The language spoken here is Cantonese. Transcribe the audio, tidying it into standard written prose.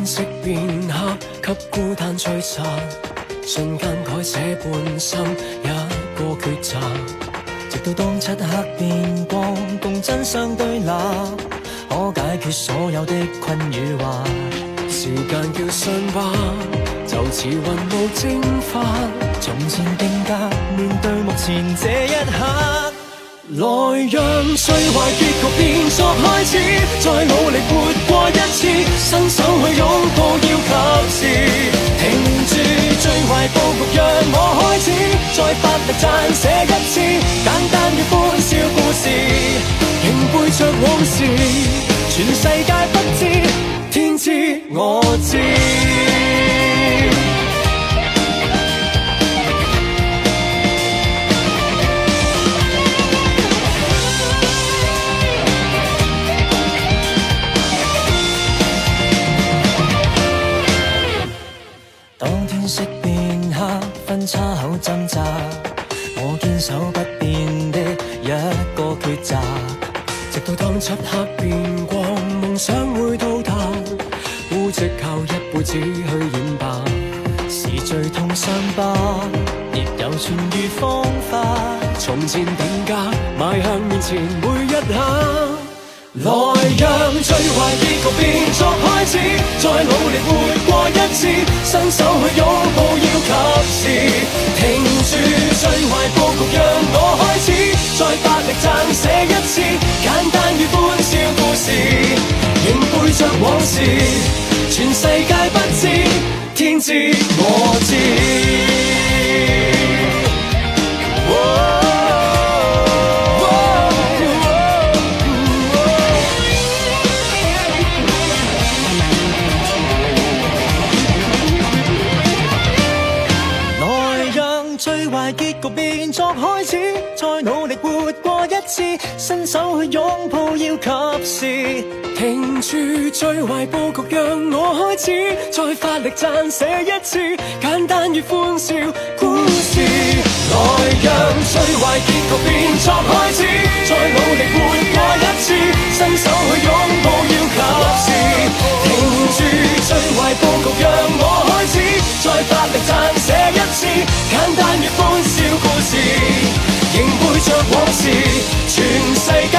天色變黑，給孤單摧殘，瞬間改寫半生一個抉擇。直到當漆黑變光，共真相對立，可解決所有的困與惑。時間叫傷疤，就似雲霧蒸發，從前定格，面對目前這一刻。來讓最壞結局變作開始，再努力活過一次，伸手去擁抱要及時，停住最壞佈局讓我開始，再發力撰寫一次簡單與歡笑故事，仍背着往事，全世界不知，天知我知。當天色變黑，分叉口掙扎，我堅守不變的一個抉擇。直到當漆黑變光，夢想會到達，污跡靠一輩子去掩白，是最痛傷疤，亦有痊癒方法。從前定格，邁向面前每一刻。來讓最壞結局變作開始，再努力活過一次，伸手去擁抱要及時，停住最壞佈局讓我開始，再發力撰寫一次簡單與歡笑故事，仍背着往事，全世界不知，天知我知。最壞結局變作開始，再努力活過一次，伸手去擁抱要及時，停住最壞佈局讓我開始，再發力撰寫一次簡單與歡笑故事。來讓最壞結局變作開始，再努力活過一次，伸手去擁抱要及時，停住最壞佈局讓我開始，再發力撰寫一次簡單與歡笑故事，仍背着往事，全世界